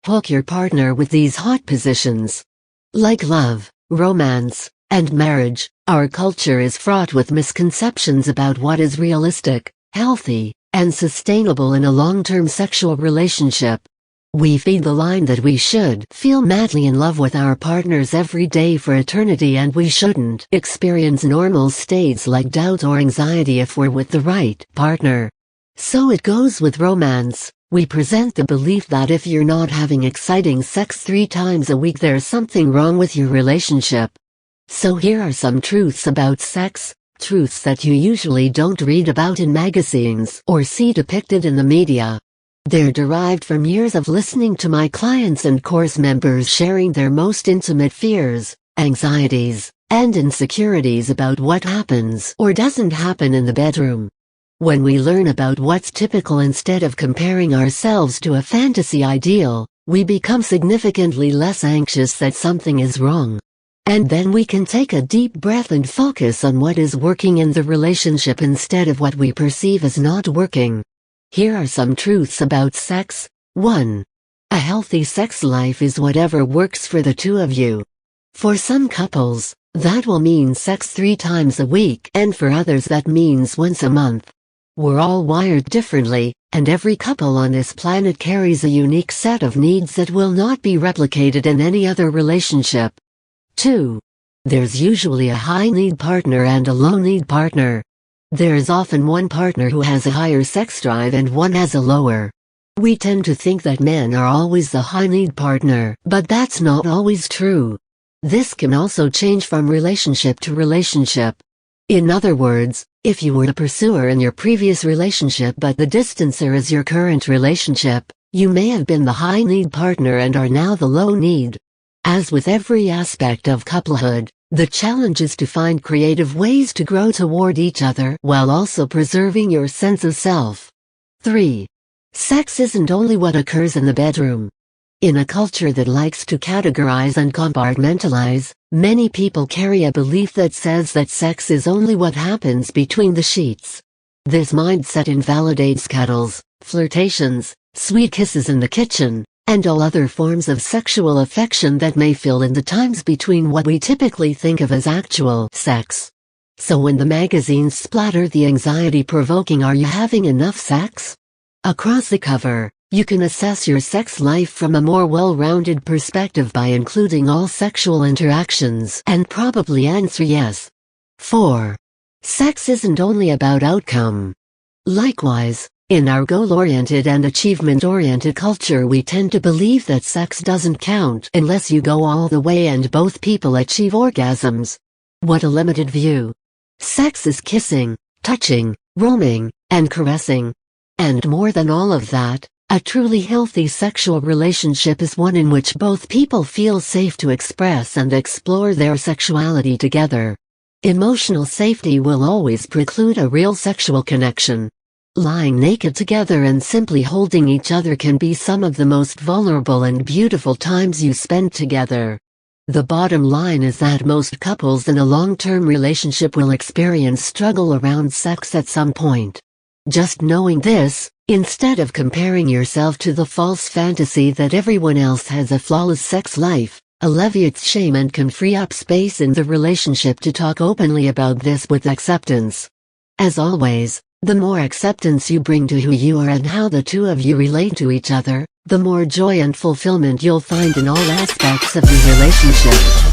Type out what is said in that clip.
Hook your partner with these hot positions. Like love, romance, and marriage, our culture is fraught with misconceptions about what is realistic, healthy, and sustainable in a long-term sexual relationship. We feed the line that we should feel madly in love with our partners every day for eternity, and we shouldn't experience normal states like doubt or anxiety if we're with the right partner. So it goes with romance. We present the belief that if you're not having exciting sex 3 times a week, there's something wrong with your relationship. So here are some truths about sex, truths that you usually don't read about in magazines or see depicted in the media. They're derived from years of listening to my clients and course members sharing their most intimate fears, anxieties, and insecurities about what happens or doesn't happen in the bedroom. When we learn about what's typical instead of comparing ourselves to a fantasy ideal, we become significantly less anxious that something is wrong. And then we can take a deep breath and focus on what is working in the relationship instead of what we perceive as not working. Here are some truths about sex. 1. A healthy sex life is whatever works for the two of you. For some couples, that will mean sex 3 times a week, and for others that means once a month. We're all wired differently, and every couple on this planet carries a unique set of needs that will not be replicated in any other relationship. 2. There's usually a high-need partner and a low-need partner. There's often one partner who has a higher sex drive and one has a lower. We tend to think that men are always the high-need partner, but that's not always true. This can also change from relationship to relationship. In other words, if you were the pursuer in your previous relationship but the distancer is your current relationship, you may have been the high-need partner and are now the low-need. As with every aspect of couplehood, the challenge is to find creative ways to grow toward each other while also preserving your sense of self. 3. Sex isn't only what occurs in the bedroom. In a culture that likes to categorize and compartmentalize, many people carry a belief that says that sex is only what happens between the sheets. This mindset invalidates cuddles, flirtations, sweet kisses in the kitchen, and all other forms of sexual affection that may fill in the times between what we typically think of as actual sex. So when the magazines splatter the anxiety-provoking "Are you having enough sex?" across the cover, you can assess your sex life from a more well-rounded perspective by including all sexual interactions and probably answer yes. 4. Sex isn't only about outcome. Likewise, in our goal-oriented and achievement-oriented culture, we tend to believe that sex doesn't count unless you go all the way and both people achieve orgasms. What a limited view. Sex is kissing, touching, roaming, and caressing. And more than all of that, a truly healthy sexual relationship is one in which both people feel safe to express and explore their sexuality together. Emotional safety will always preclude a real sexual connection. Lying naked together and simply holding each other can be some of the most vulnerable and beautiful times you spend together. The bottom line is that most couples in a long-term relationship will experience struggle around sex at some point. Just knowing this, instead of comparing yourself to the false fantasy that everyone else has a flawless sex life, alleviates shame and can free up space in the relationship to talk openly about this with acceptance. As always, the more acceptance you bring to who you are and how the two of you relate to each other, the more joy and fulfillment you'll find in all aspects of the relationship.